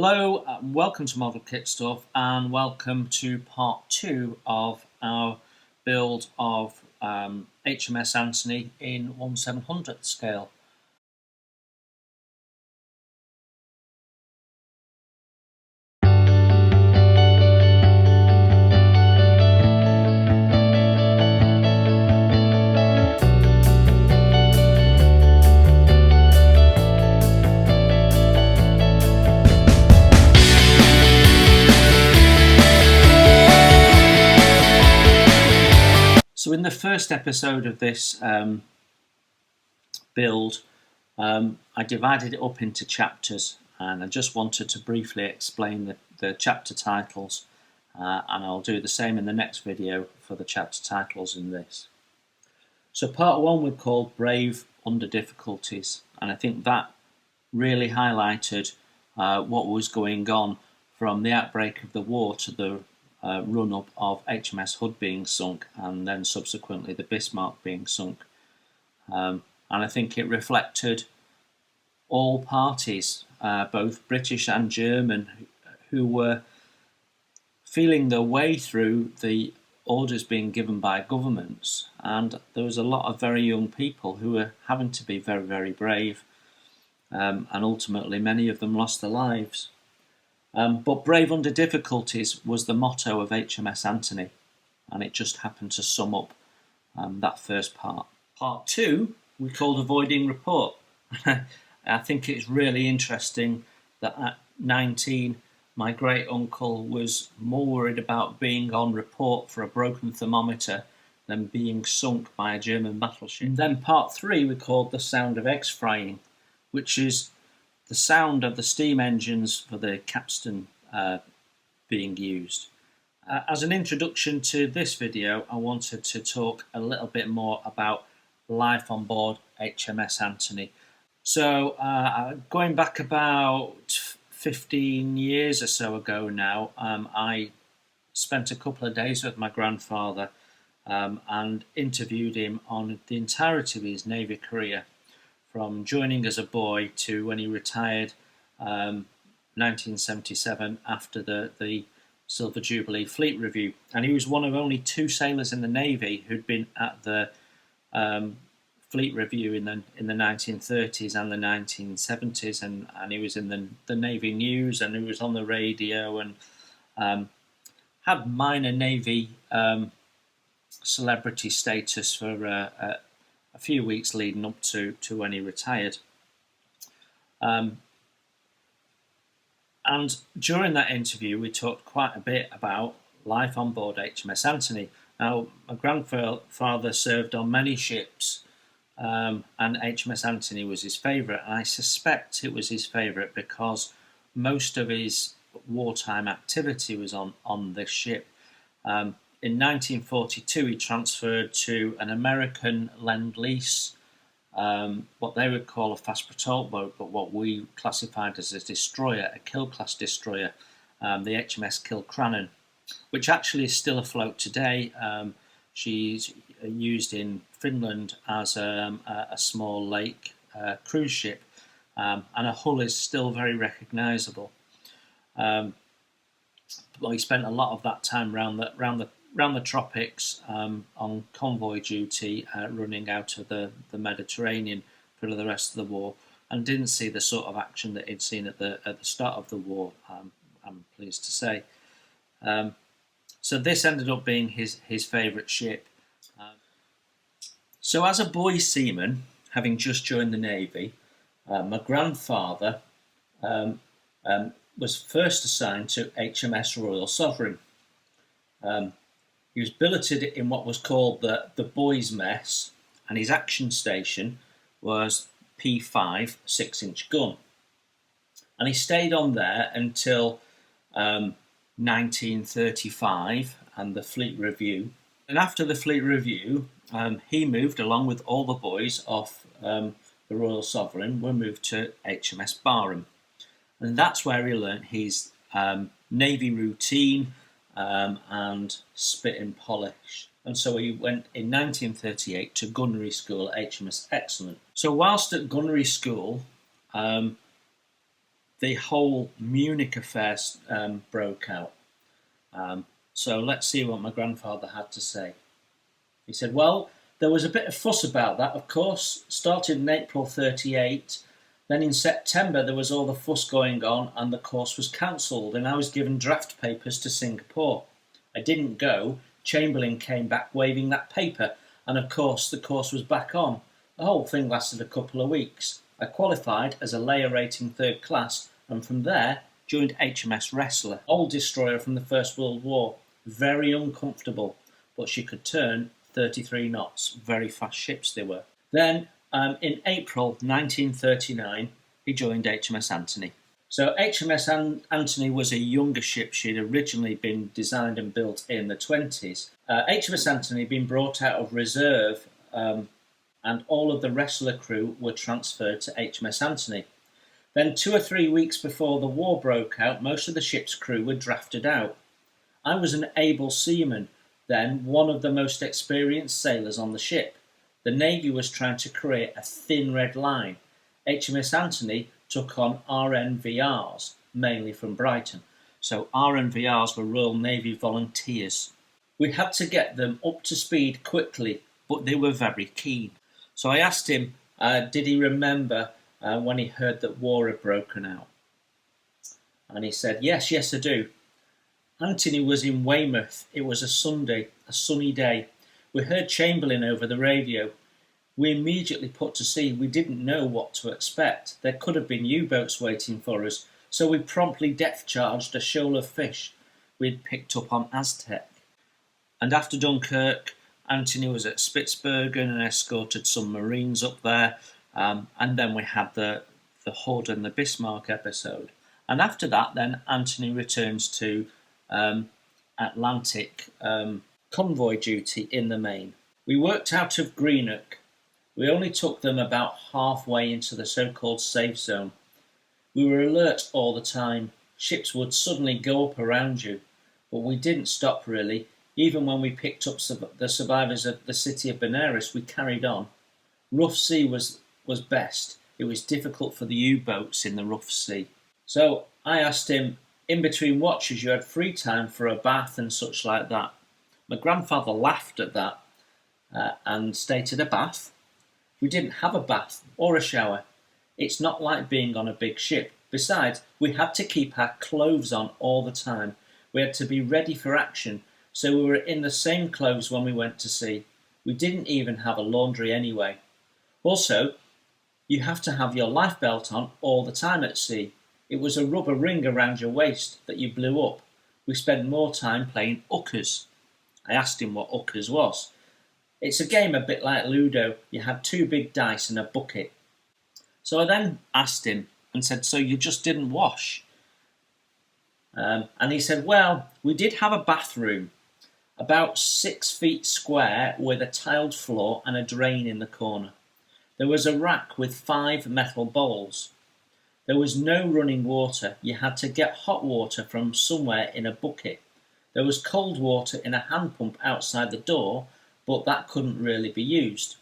Hello, welcome to Model Kit Stuff and welcome to part 2 of our build of HMS Anthony in 1/700th scale. So in the first episode of this build, I divided it up into chapters, and I just wanted to briefly explain the chapter titles, and I'll do the same in the next video for the chapter titles in this. So part 1 we called Brave Under Difficulties, and I think that really highlighted what was going on from the outbreak of the war to the run-up of HMS Hood being sunk, and then subsequently the Bismarck being sunk. And I think it reflected all parties, both British and German, who were feeling their way through the orders being given by governments, and there was a lot of very young people who were having to be very, very brave, and ultimately many of them lost their lives. But Brave Under Difficulties was the motto of HMS Anthony, and it just happened to sum up that first part. Part 2 we called Avoiding Report. I think it's really interesting that at 19 my great uncle was more worried about being on report for a broken thermometer than being sunk by a German battleship. And then part 3 we called The Sound of Eggs Frying, which is the sound of the steam engines for the capstan being used. As an introduction to this video, I wanted to talk a little bit more about life on board HMS Anthony. So going back about 15 years or so ago now, I spent a couple of days with my grandfather and interviewed him on the entirety of his Navy career, from joining as a boy to when he retired 1977 after the Silver Jubilee Fleet Review. And he was one of only 2 sailors in the Navy who'd been at the Fleet Review in the 1930s and the 1970s, and he was in the Navy News, and he was on the radio, and had minor Navy celebrity status for a few weeks leading up to when he retired. And during that interview we talked quite a bit about life on board HMS Anthony. Now, my grandfather served on many ships, and HMS Anthony was his favourite, and I suspect it was his favourite because most of his wartime activity was on this ship. In 1942 he transferred to an American Lend-Lease, what they would call a fast patrol boat, but what we classified as a destroyer, a kill-class destroyer, the HMS Kilcrannan, which actually is still afloat today. She's used in Finland as a small lake cruise ship, and her hull is still very recognisable. Well, he spent a lot of that time around the tropics on convoy duty, running out of the Mediterranean for the rest of the war, and didn't see the sort of action that he'd seen at the start of the war, I'm pleased to say. So this ended up being his favourite ship. So as a boy seaman, having just joined the Navy, my grandfather was first assigned to HMS Royal Sovereign. He was billeted in what was called the boys' mess, and his action station was P5 6-inch gun. And he stayed on there until 1935 and the Fleet Review. And after the Fleet Review, he moved along with all the boys off the Royal Sovereign, were moved to HMS Barham. And that's where he learnt his Navy routine and spit and polish. And so he went in 1938 to gunnery school at HMS Excellent. So whilst at gunnery school, the whole Munich affair broke out. So let's see what my grandfather had to say. He said, well, there was a bit of fuss about that, of course. Started in April 38. Then in September there was all the fuss going on and the course was cancelled and I was given draft papers to Singapore. I didn't go. Chamberlain came back waving that paper and of course the course was back on. The whole thing lasted a couple of weeks. I qualified as a layer rating 3rd class and from there joined HMS Wrestler, old destroyer from the First World War. Very uncomfortable, but she could turn 33 knots. Very fast ships they were. Then in April 1939 he joined HMS Anthony. So HMS Anthony was a younger ship. She'd originally been designed and built in the 20s. HMS Anthony had been brought out of reserve and all of the Wrestler crew were transferred to HMS Anthony. Then 2 or 3 weeks before the war broke out, most of the ship's crew were drafted out. I was an able seaman, then one of the most experienced sailors on the ship. The Navy was trying to create a thin red line. HMS Anthony took on RNVRs, mainly from Brighton. So RNVRs were Royal Navy volunteers. We had to get them up to speed quickly, but they were very keen. So I asked him, did he remember when he heard that war had broken out? And he said, yes, I do. Anthony was in Weymouth. It was a Sunday, a sunny day. We heard Chamberlain over the radio. We immediately put to sea. We didn't know what to expect. There could have been U-boats waiting for us, so we promptly depth-charged a shoal of fish we'd picked up on Aztec. And after Dunkirk, Anthony was at Spitsbergen and escorted some Marines up there. And then we had the Hood and the Bismarck episode. And after that, then Anthony returns to Atlantic convoy duty in the main. We worked out of Greenock. We only took them about halfway into the so-called safe zone. We were alert all the time. Ships would suddenly go up around you, but we didn't stop really. Even when we picked up the survivors of the city of Benares, we carried on. Rough sea was best. It was difficult for the U-boats in the rough sea. So I asked him, in between watches you had free time for a bath and such like that. My grandfather laughed at that and stated, a bath? We didn't have a bath or a shower. It's not like being on a big ship. Besides, we had to keep our clothes on all the time. We had to be ready for action, so we were in the same clothes when we went to sea. We didn't even have a laundry anyway. Also, you have to have your life belt on all the time at sea. It was a rubber ring around your waist that you blew up. We spent more time playing hookers. I asked him what hookers was. It's a game a bit like Ludo. You had 2 big dice and a bucket. So I then asked him and said, so you just didn't wash? And he said, well, we did have a bathroom, about 6 feet square with a tiled floor and a drain in the corner. There was a rack with 5 metal bowls. There was no running water. You had to get hot water from somewhere in a bucket. There was cold water in a hand pump outside the door, but that couldn't really be used.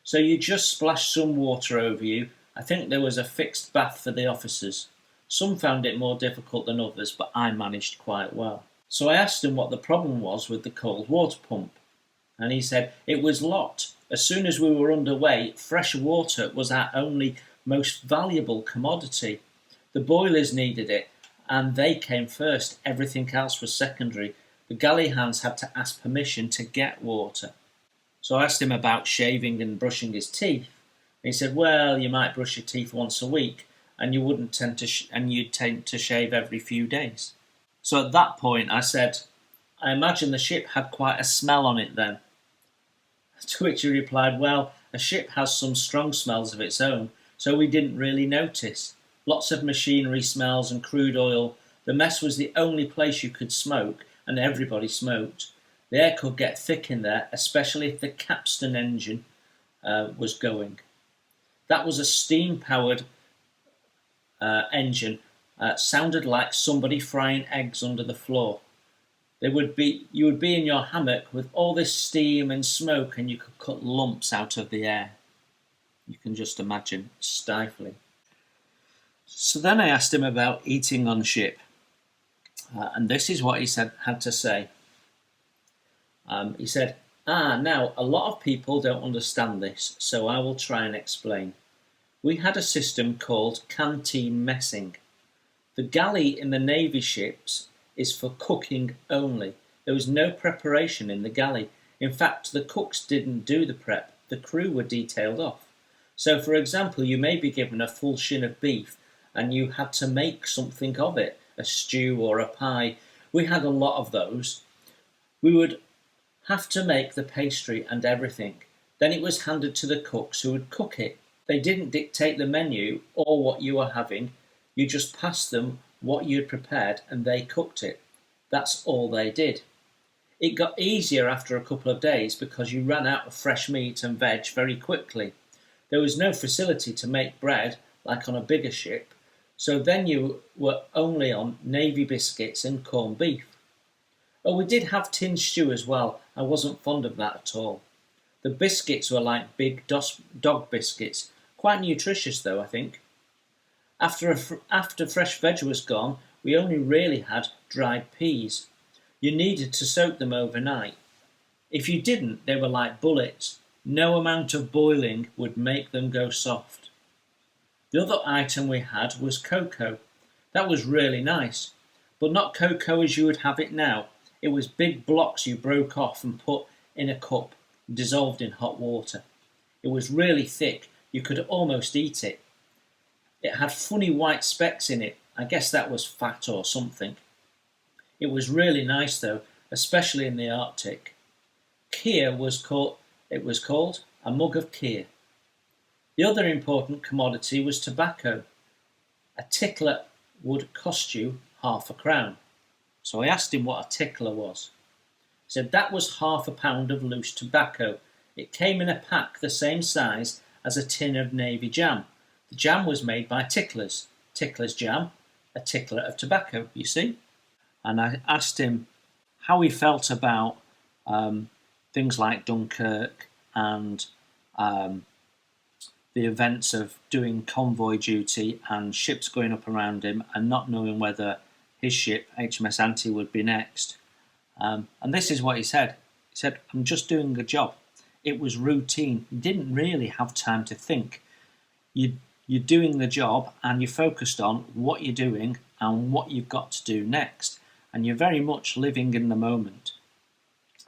So you just splashed some water over you. I think there was a fixed bath for the officers. Some found it more difficult than others, but I managed quite well. So I asked him what the problem was with the cold water pump. And he said it was locked. As soon as we were underway, fresh water was our only most valuable commodity. The boilers needed it, and they came first. Everything else was secondary. The galley hands had to ask permission to get water. So I asked him about shaving and brushing his teeth. And he said, well, you might brush your teeth once a week, and you'd tend to shave every few days. So at that point I said, I imagine the ship had quite a smell on it then. To which he replied, well, a ship has some strong smells of its own, so we didn't really notice. Lots of machinery smells and crude oil. The mess was the only place you could smoke, and everybody smoked. The air could get thick in there, especially if the capstan engine was going. That was a steam-powered engine. Sounded like somebody frying eggs under the floor. You would be in your hammock with all this steam and smoke, and you could cut lumps out of the air. You can just imagine, stifling. So then I asked him about eating on ship, and this is what he had to say. He said, now a lot of people don't understand this, so I will try and explain. We had a system called canteen messing. The galley in the Navy ships is for cooking only. There was no preparation in the galley. In fact, the cooks didn't do the prep. The crew were detailed off. So, for example, you may be given a full shin of beef and you had to make something of it, a stew or a pie. We had a lot of those. We would have to make the pastry and everything. Then it was handed to the cooks who would cook it. They didn't dictate the menu or what you were having. You just passed them what you'd prepared and they cooked it. That's all they did. It got easier after a couple of days because you ran out of fresh meat and veg very quickly. There was no facility to make bread like on a bigger ship, so then you were only on Navy biscuits and corned beef. Oh, we did have tin stew as well. I wasn't fond of that at all. The biscuits were like big dog biscuits, quite nutritious though, I think. After fresh veg was gone, we only really had dried peas. You needed to soak them overnight. If you didn't, they were like bullets. No amount of boiling would make them go soft. The other item we had was cocoa. That was really nice, but not cocoa as you would have it now. It was big blocks you broke off and put in a cup, dissolved in hot water. It was really thick. You could almost eat it. It had funny white specks in it. I guess that was fat or something. It was really nice though, especially in the Arctic. Kir was called a mug of kir. The other important commodity was tobacco. A tickler would cost you £0.50. So I asked him what a tickler was. He said that was ½ a pound of loose tobacco. It came in a pack the same size as a tin of Navy jam. The jam was made by ticklers. Tickler's jam, a tickler of tobacco, you see. And I asked him how he felt about things like Dunkirk and the events of doing convoy duty and ships going up around him and not knowing whether his ship, HMS Anthony, would be next. And this is what he said. He said, I'm just doing a job. It was routine. You didn't really have time to think. You're doing the job and you're focused on what you're doing and what you've got to do next. And you're very much living in the moment.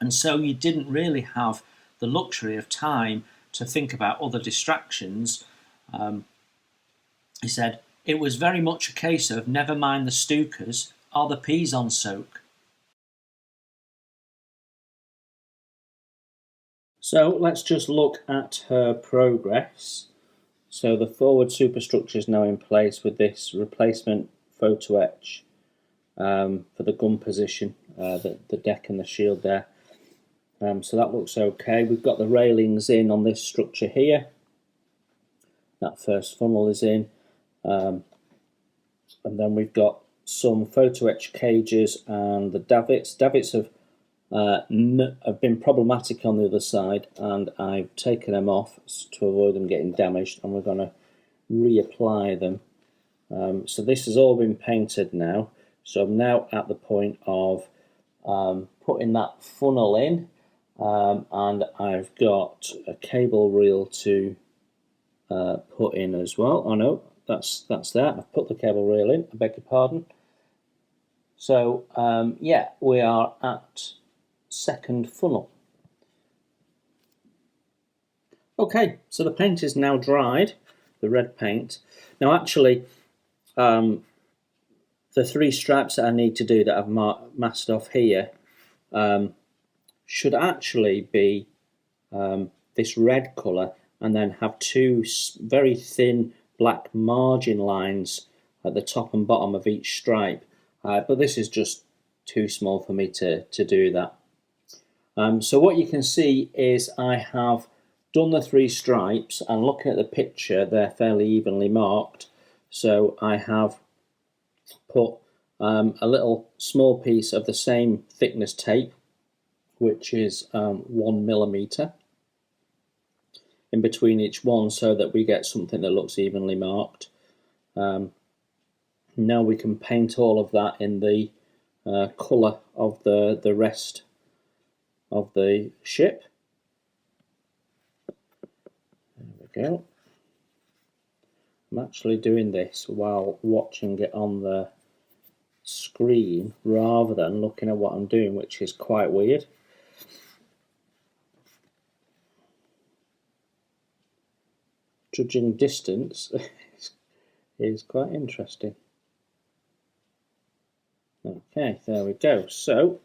And so you didn't really have the luxury of time to think about other distractions. He said, it was very much a case of never mind the stookers, are the peas on soak? So let's just look at her progress. So the forward superstructure is now in place with this replacement photo etch for the gun position, the deck and the shield there. So that looks okay. We've got the railings in on this structure here. That first funnel is in. And then we've got some photo etch cages and the davits. Davits have been problematic on the other side, and I've taken them off to avoid them getting damaged, and we're going to reapply them. So this has all been painted now. So I'm now at the point of putting that funnel in, and I've got a cable reel to put in as well. Oh no, that's there. I've put the cable reel in, I beg your pardon. So yeah, we are at second funnel. Okay, so the paint is now dried, the red paint. Now actually, the 3 stripes that I need to do that I've masked off here should actually be this red colour and then have 2 very thin black margin lines at the top and bottom of each stripe. But this is just too small for me to do that. So what you can see is I have done the 3 stripes, and looking at the picture they're fairly evenly marked. So I have put a little small piece of the same thickness tape, which is 1mm, in between each one so that we get something that looks evenly marked. Now we can paint all of that in the colour of the rest of the ship. There we go. I'm actually doing this while watching it on the screen rather than looking at what I'm doing, which is quite weird. Judging distance is quite interesting. Okay, there we go. So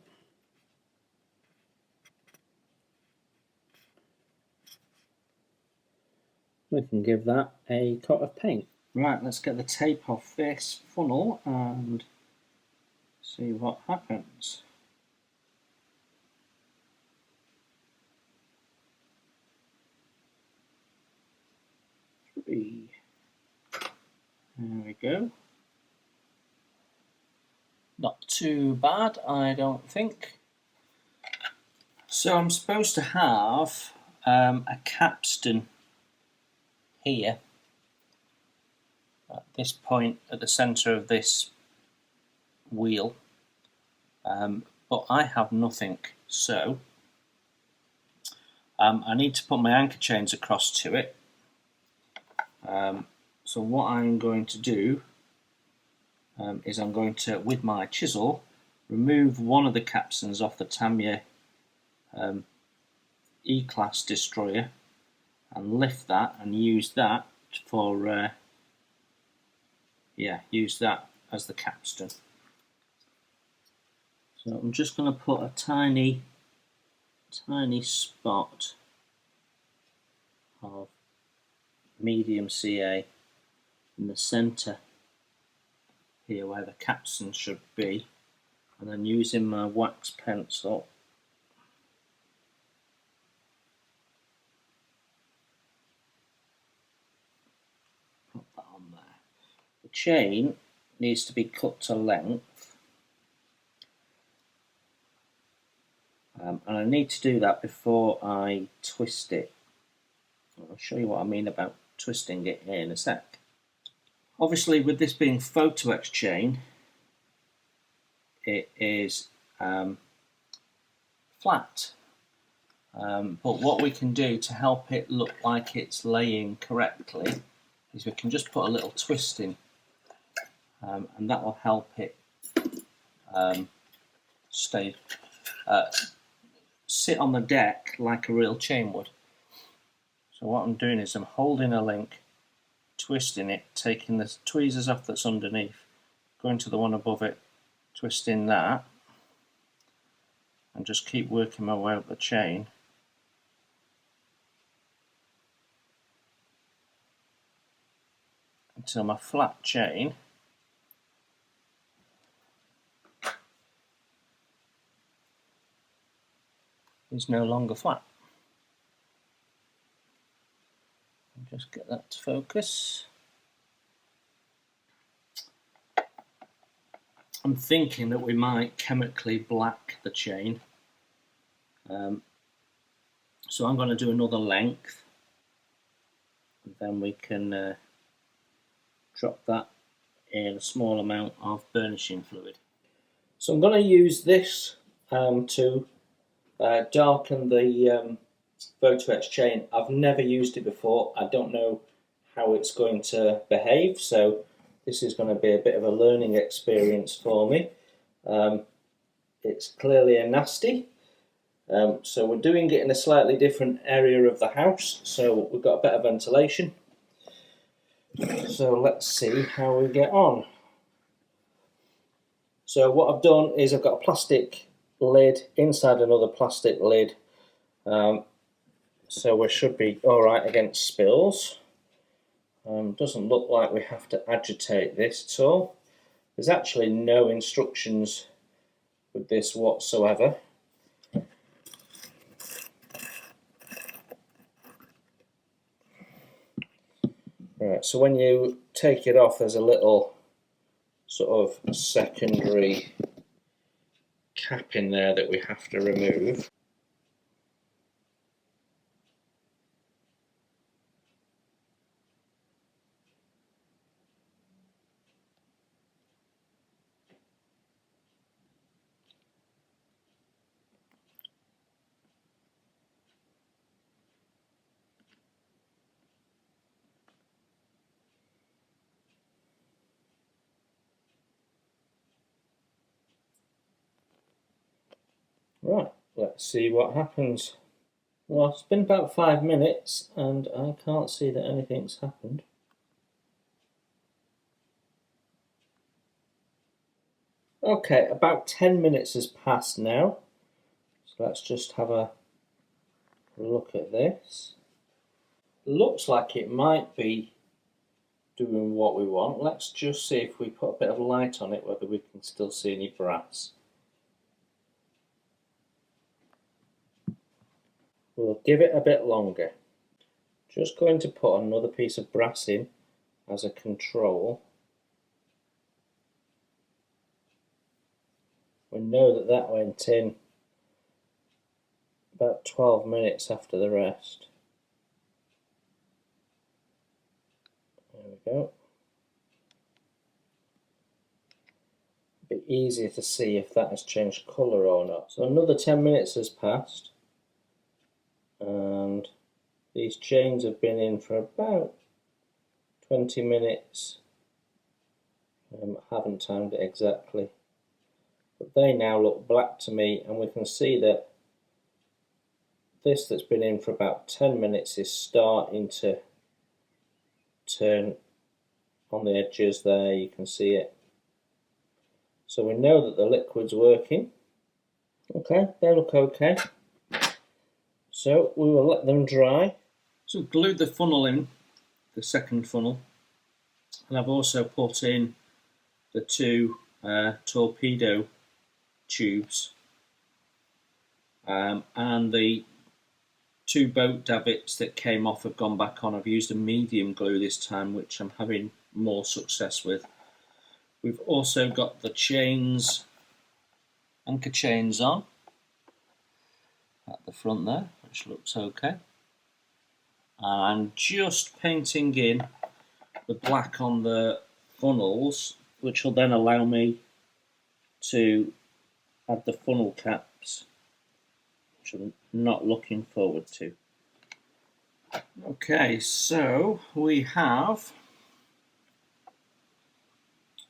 we can give that a coat of paint. Right, let's get the tape off this funnel and see what happens. There we go. Not too bad, I don't think. So I'm supposed to have a capstan here at this point at the centre of this wheel, but I have nothing, so I need to put my anchor chains across to it. So what I'm going to do is I'm going to, with my chisel, remove one of the capstans off the Tamiya E-Class destroyer and lift that and use that for use that as the capstan. So I'm just going to put a tiny spot of medium CA in the centre here where the capstan should be, and then using my wax pencil put that on there. The chain needs to be cut to length, and I need to do that before I twist it. I'll show you what I mean about twisting it in a sec. Obviously, with this being photo etch chain, it is flat, but what we can do to help it look like it's laying correctly is we can just put a little twist in, and that will help it sit on the deck like a real chain would. So what I'm doing is I'm holding a link, twisting it, taking the tweezers off that's underneath, going to the one above it, twisting that, and just keep working my way up the chain until my flat chain is no longer flat. Just get that to focus. I'm thinking that we might chemically black the chain, so I'm going to do another length, and then we can drop that in a small amount of burnishing fluid. So I'm going to use this to darken the photo etch chain. I've never used it before. I don't know how it's going to behave, so this is going to be a bit of a learning experience for me. It's clearly a nasty, so we're doing it in a slightly different area of the house, so we've got better ventilation. So let's see how we get on. So what I've done is I've got a plastic lid inside another plastic lid, so we should be alright against spills. Doesn't look like we have to agitate this at all. There's actually no instructions with this whatsoever. Right, so when you take it off, there's a little sort of secondary cap in there that we have to remove. let's see what happens. Well, it's been about 5 minutes and I can't see that anything's happened. Okay, about 10 minutes has passed now. So let's just have a look at this. Looks like it might be doing what we want. Let's just see if we put a bit of light on it, whether we can still see any brass. We'll give it a bit longer. Just going to put another piece of brass in as a control. We know that that went in about 12 minutes after the rest. There we go. A bit easier to see if that has changed colour or not. So another 10 minutes has passed and these chains have been in for about 20 minutes. I haven't timed it exactly, but they now look black to me, and we can see that this that's been in for about 10 minutes is starting to turn on the edges there. You can see it. So we know that the liquid's working. Okay, they look okay. So we will let them dry. So I've glued the funnel in, the second funnel, and I've also put in the two torpedo tubes and the two boat davits that came off have gone back on. I've used a medium glue this time, which I'm having more success with. We've also got the chains, anchor chains on at the front there, which looks okay. And I'm just painting in the black on the funnels, which will then allow me to add the funnel caps, which I'm not looking forward to. Okay, so we have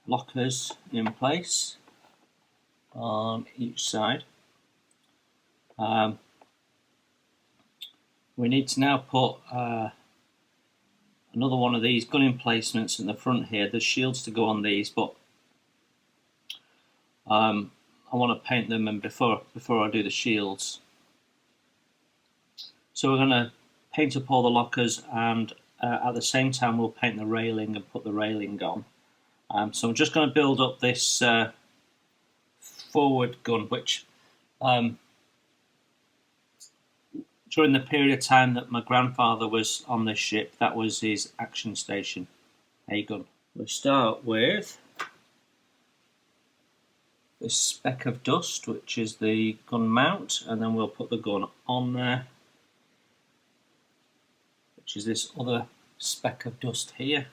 lockers in place on each side. We need to now put another one of these gun emplacements in the front here. There's shields to go on these, but I want to paint them and before I do the shields. So we're going to paint up all the lockers, and at the same time we'll paint the railing and put the railing on. So I'm just going to build up this forward gun, which during the period of time that my grandfather was on this ship, that was his action station, a gun. We start with this speck of dust, which is the gun mount, and then we'll put the gun on there, which is this other speck of dust here.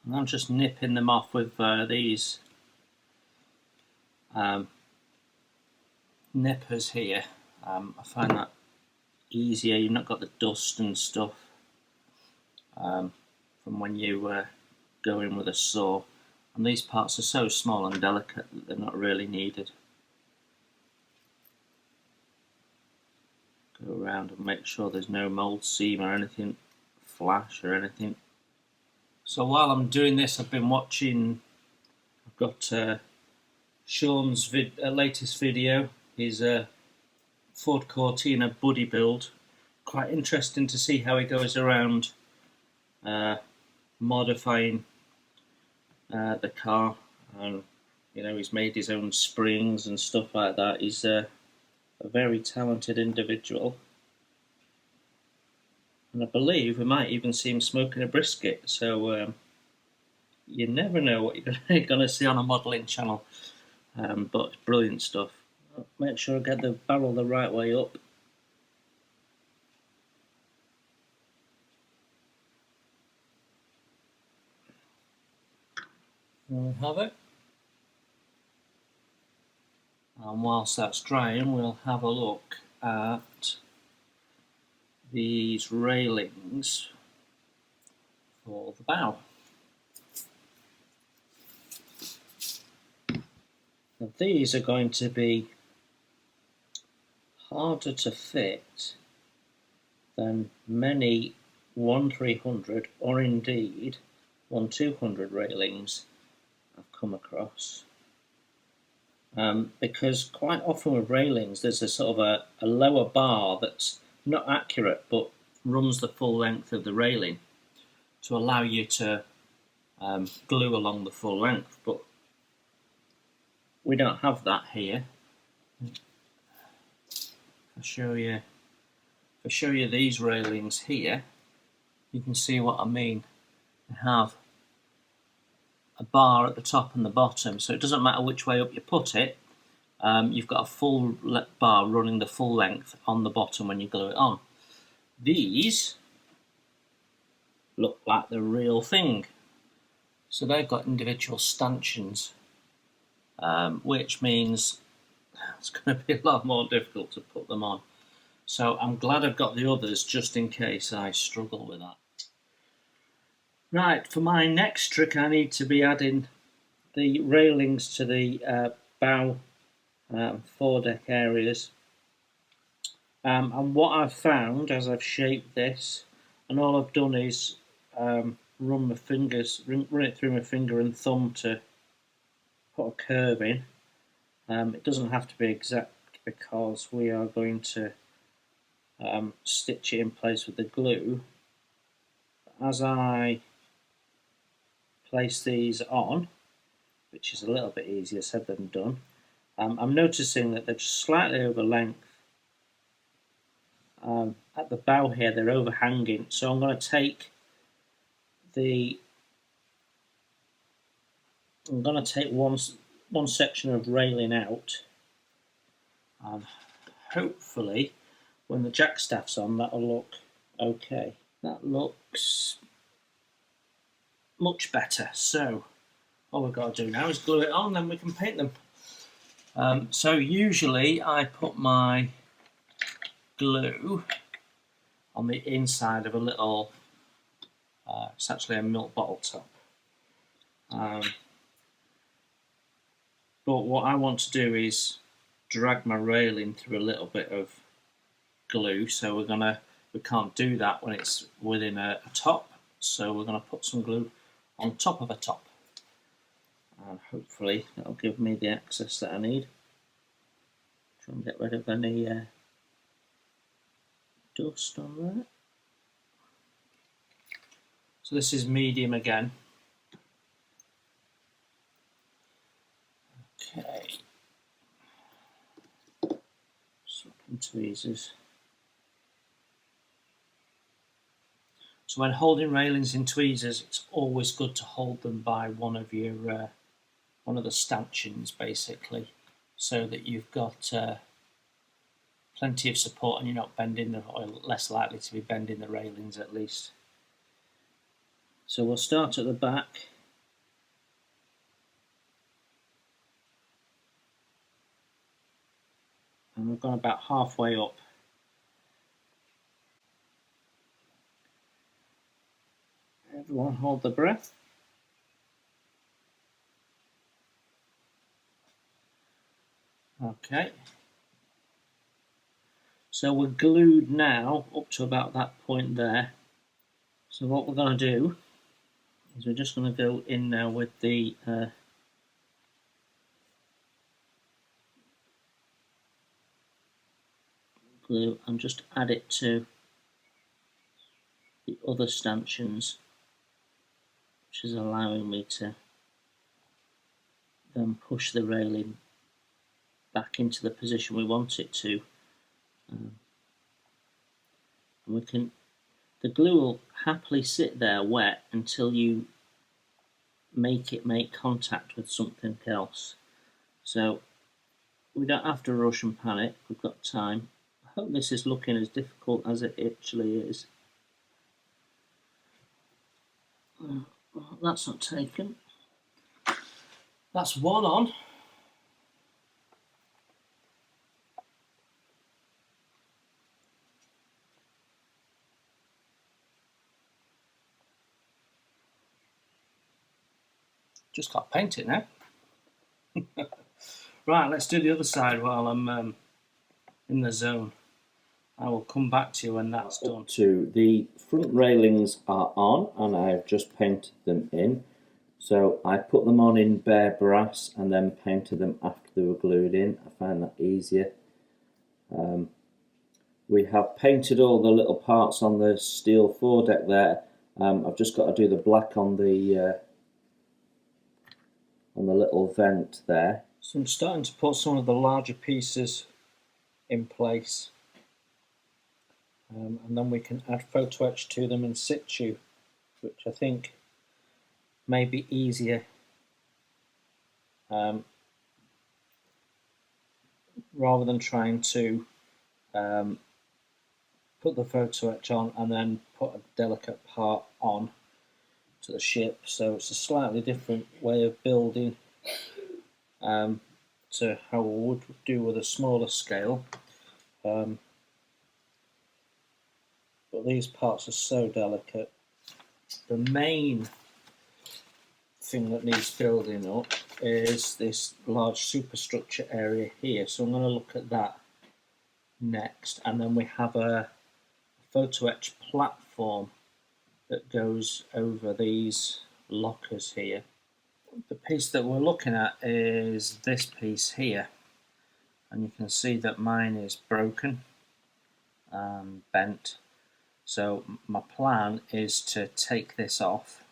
And I'm just nipping them off with these nippers here. I find that easier. You've not got the dust and stuff from when you go in with a saw. And these parts are so small and delicate that they're not really needed. Go around and make sure there's no mould seam or anything, flash or anything. So while I'm doing this, I've been watching, I've got Sean's latest video, his Ford Cortina buddy build. Quite interesting to see how he goes around modifying the car, and you know, he's made his own springs and stuff like that. He's a very talented individual, and I believe we might even see him smoking a brisket. So you never know what you're going to see on a modelling channel, but it's brilliant stuff. Make sure I get the barrel the right way up. There we have it. And whilst that's drying, we'll have a look at these railings for the bow. Now these are going to be harder to fit than many 1300 or indeed 1200 railings I've come across. Because quite often with railings there's a sort of a lower bar that's not accurate but runs the full length of the railing to allow you to glue along the full length, but we don't have that here. I'll show you these railings here, you can see what I mean. They have a bar at the top and the bottom, so it doesn't matter which way up you put it, you've got a full bar running the full length on the bottom when you glue it on. These look like the real thing, so they've got individual stanchions, which means it's going to be a lot more difficult to put them on. So I'm glad I've got the others just in case I struggle with that. Right, for my next trick I need to be adding the railings to the bow foredeck areas. And what I've found as I've shaped this, and all I've done is run it through my finger and thumb to put a curve in. It doesn't have to be exact because we are going to stitch it in place with the glue. As I place these on, which is a little bit easier said than done, I'm noticing that they're just slightly over length. At the bow here they're overhanging, so I'm going to take one section of railing out, and hopefully when the jack staff's on that'll look okay. That looks much better. So all we've got to do now is glue it on, then we can paint them. So usually I put my glue on the inside of a little, it's actually a milk bottle top. But what I want to do is drag my railing through a little bit of glue, so we can't do that when it's within a top, so we're going to put some glue on top of a top, and hopefully that'll give me the access that I need. Try and get rid of any dust on there. So this is medium again. Okay, swapping tweezers. So when holding railings in tweezers, it's always good to hold them by one of the stanchions, basically, so that you've got plenty of support and you're not bending or less likely to be bending the railings at least. So we'll start at the back. And we've gone about halfway up. Everyone hold their breath. Okay. So we're glued now up to about that point there. So what we're going to do is we're just going to go in now with the glue and just add it to the other stanchions, which is allowing me to then push the railing back into the position we want it to. And the glue will happily sit there wet until you make it make contact with something else. So we don't have to rush and panic, we've got time. I hope this is looking as difficult as it actually is. That's not taken. That's one on. Just got to paint it now. Right, let's do the other side while I'm in the zone. I will come back to you when that's done. The front railings are on and I've just painted them in. So I put them on in bare brass and then painted them after they were glued in. I find that easier. We have painted all the little parts on the steel foredeck there. I've just got to do the black on the little vent there. So I'm starting to put some of the larger pieces in place, and then we can add photo etch to them in situ, which I think may be easier rather than trying to put the photo etch on and then put a delicate part on to the ship. So it's a slightly different way of building to how we would do with a smaller scale. But these parts are so delicate. The main thing that needs building up is this large superstructure area here. So I'm going to look at that next, and then we have a photo etch platform that goes over these lockers here. The piece that we're looking at is this piece here, and you can see that mine is broken and bent. So my plan is to take this off,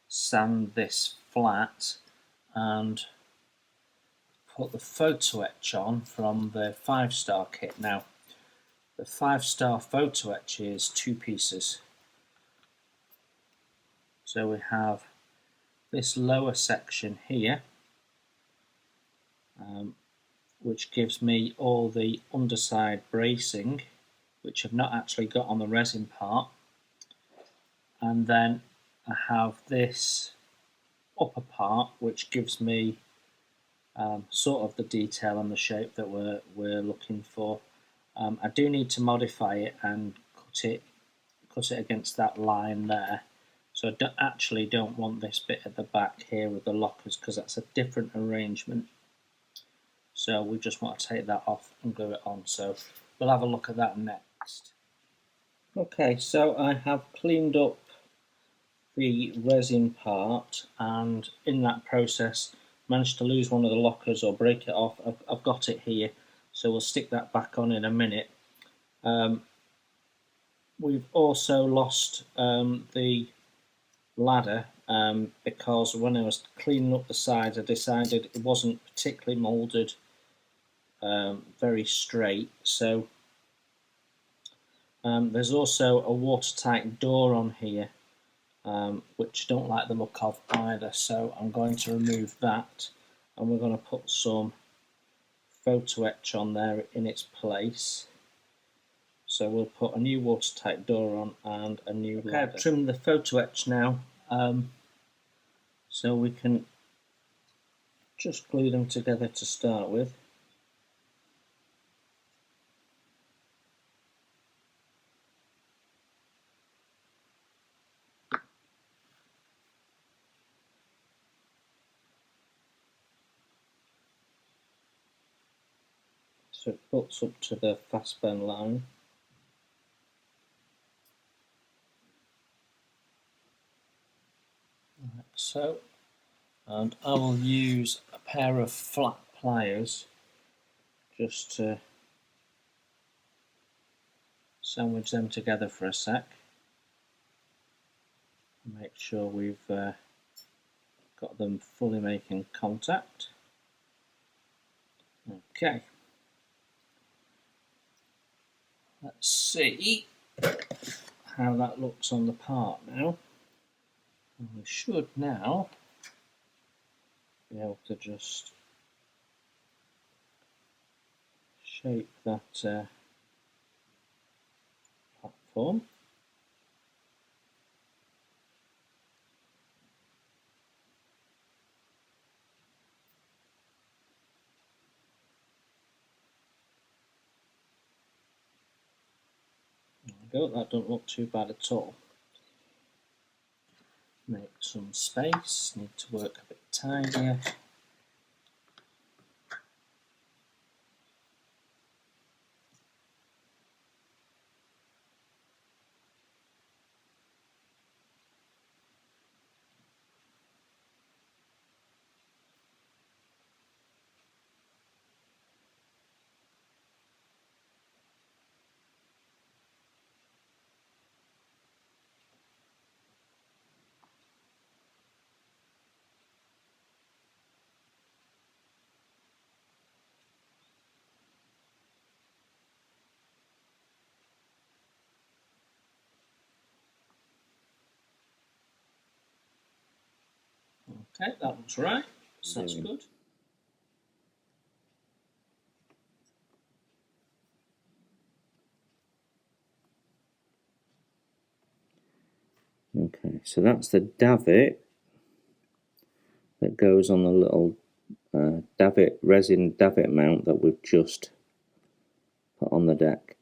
sand this flat, and put the photo etch on from the 5-star kit. Now, the 5-star photo etch is 2 pieces. So we have this lower section here, which gives me all the underside bracing, which I've not actually got on the resin part, and then I have this upper part which gives me sort of the detail and the shape that we're looking for. I do need to modify it and cut it against that line there. So I actually don't want this bit at the back here with the lockers, because that's a different arrangement. So we just want to take that off and glue it on. So we'll have a look at that next. Okay, so I have cleaned up the resin part, and in that process managed to lose one of the lockers or break it off. I've got it here, so we'll stick that back on in a minute. We've also lost the ladder because when I was cleaning up the sides I decided it wasn't particularly moulded very straight. So there's also a watertight door on here, which I don't like the look of either, so I'm going to remove that, and we're going to put some photo etch on there in its place. So we'll put a new watertight door on and a new ladder. I've trimmed the photo etch now, so we can just glue them together to start with. So it butts up to the fast bend line. Like so, and I will use a pair of flat pliers just to sandwich them together for a sec. Make sure we've got them fully making contact. Okay. Let's see how that looks on the part now. And we should now be able to just shape that platform. There we go, that doesn't look too bad at all. Make some space, need to work a bit tidier. Okay, that looks right. So that's good. Okay, so that's the davit that goes on the little resin davit mount that we've just put on the deck.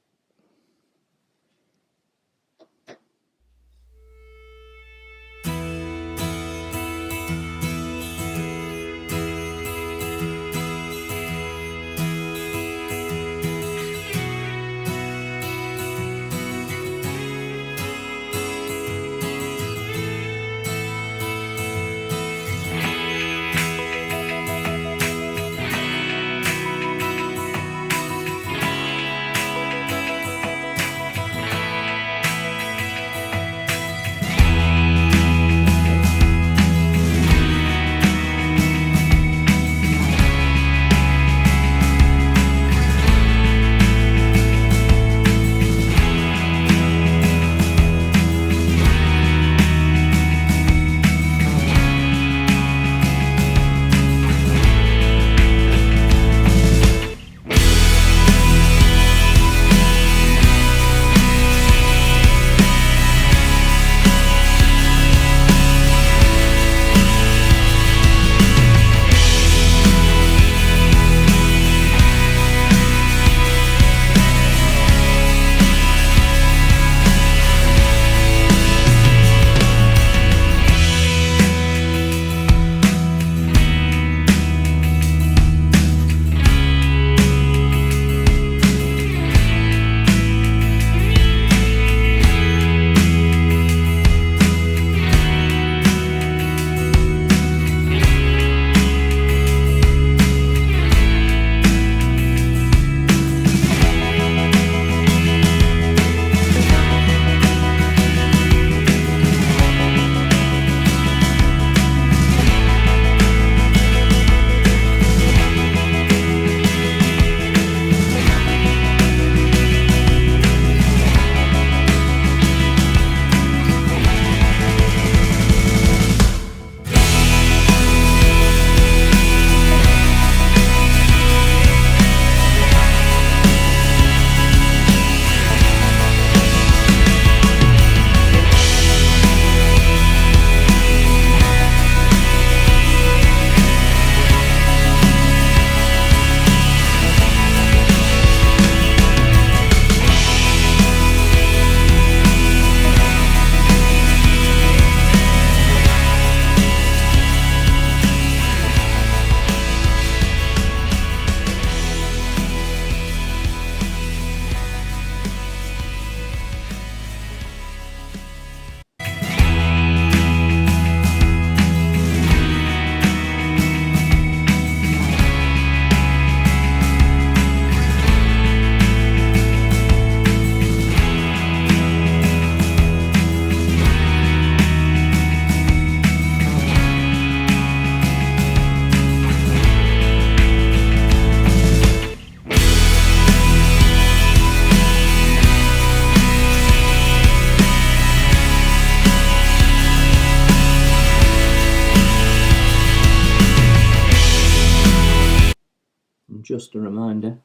Just a reminder,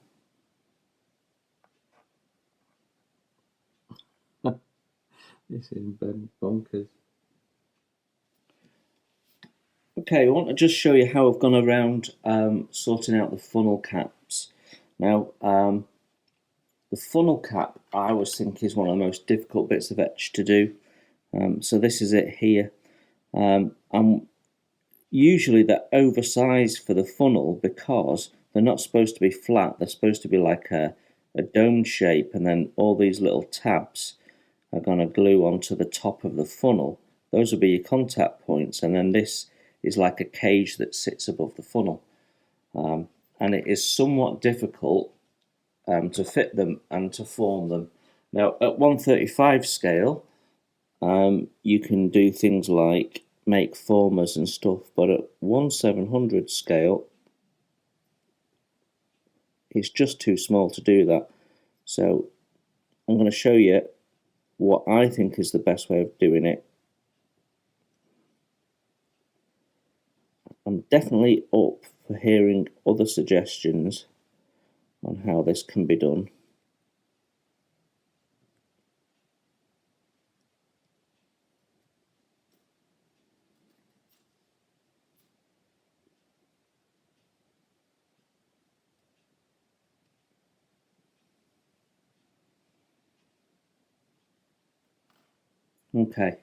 this is bonkers. Okay, I want to just show you how I've gone around sorting out the funnel caps. Now, the funnel cap I always think is one of the most difficult bits of etch to do. So this is it here. And usually they're oversized for the funnel because they're not supposed to be flat. They're supposed to be like a dome shape, and then all these little tabs are going to glue onto the top of the funnel. Those will be your contact points, and then this is like a cage that sits above the funnel. And it is somewhat difficult to fit them and to form them. Now, at 135 scale, you can do things like make formers and stuff, but at 1/700 scale, it's just too small to do that. So I'm going to show you what I think is the best way of doing it. definitely up for hearing other suggestions on how this can be done. Okay,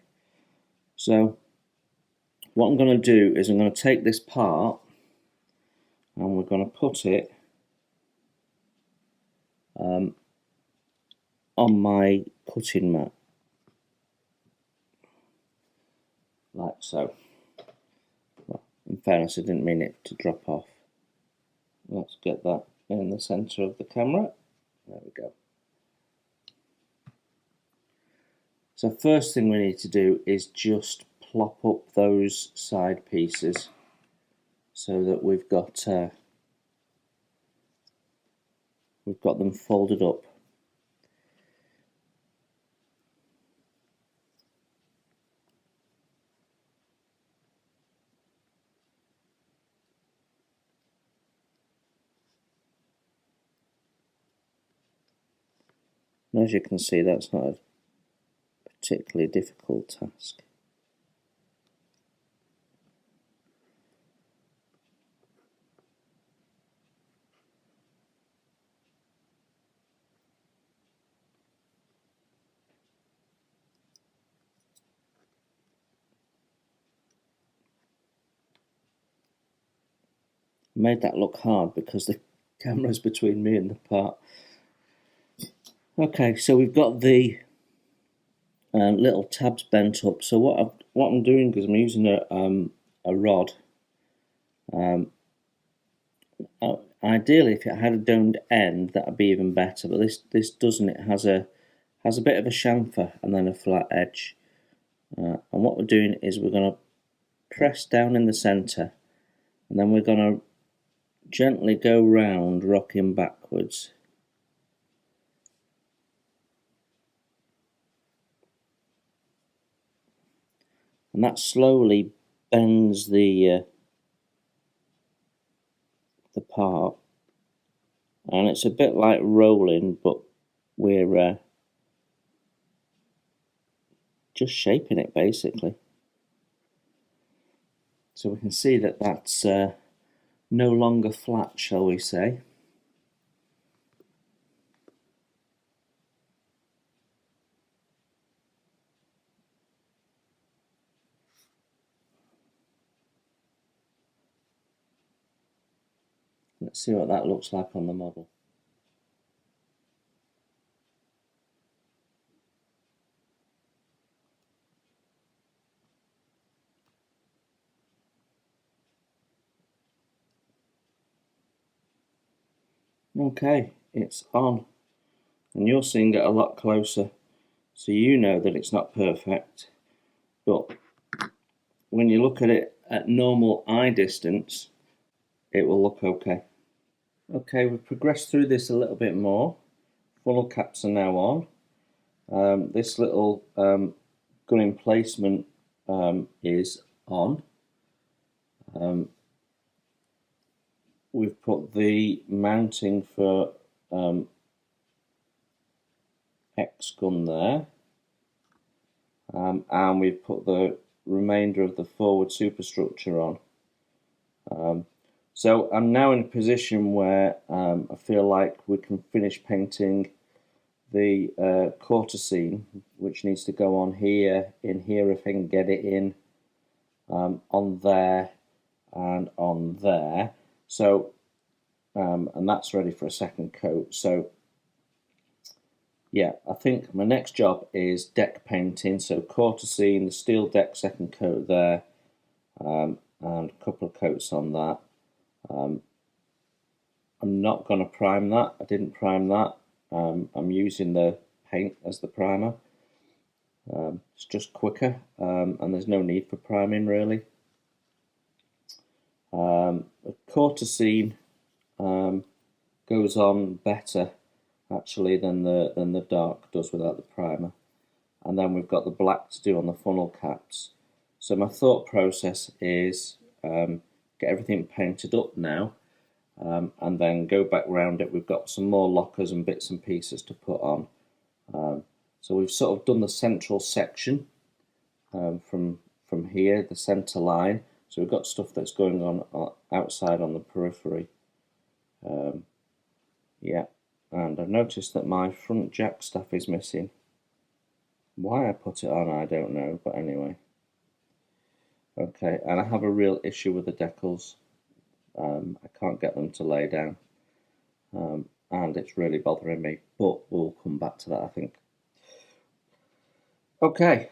so what I'm going to do is I'm going to take this part and we're going to put it on my cutting mat, like so. Well, in fairness, I didn't mean it to drop off. Let's get that in the centre of the camera. There we go. So first thing we need to do is just plop up those side pieces so that we've got them folded up. And as you can see, that's not a particularly difficult task. I made that look hard because the camera's between me and the part. Okay, so we've got the little tabs bent up. So what I'm doing is I'm using a rod. Ideally, if it had a domed end, that'd be even better. But this doesn't. It has a bit of a chamfer and then a flat edge. And what we're doing is we're going to press down in the centre, and then we're going to gently go round, rocking backwards. And that slowly bends the part, and it's a bit like rolling, but we're just shaping it basically. So we can see that that's no longer flat, shall we say. Let's see what that looks like on the model. Okay, it's on, and you're seeing it a lot closer, so you know that it's not perfect, but when you look at it at normal eye distance, it will look okay. Okay, we've progressed through this a little bit more. Funnel caps are now on. This little gun emplacement is on. We've put the mounting for X gun there, and we've put the remainder of the forward superstructure on. So I'm now in a position where I feel like we can finish painting the quarter seam, which needs to go on here, in here if I can get it in, on there and on there. So and that's ready for a second coat. So yeah, I think my next job is deck painting. So quarter seam, the steel deck second coat there, and a couple of coats on that. I'm not going to prime that. I didn't prime that. I'm using the paint as the primer. It's just quicker, and there's no need for priming really. A quarter seam goes on better actually than the dark does without the primer. And then we've got the black to do on the funnel caps. So my thought process is get everything painted up now, and then go back round it. We've got some more lockers and bits and pieces to put on. So we've sort of done the central section from here, the centre line. So we've got stuff that's going on outside on the periphery. Yeah, and I've noticed that my front jack staff is missing. Why I put it on, I don't know, but anyway. Okay, and I have a real issue with the decals. I can't get them to lay down, and it's really bothering me, but we'll come back to that, I think. Okay,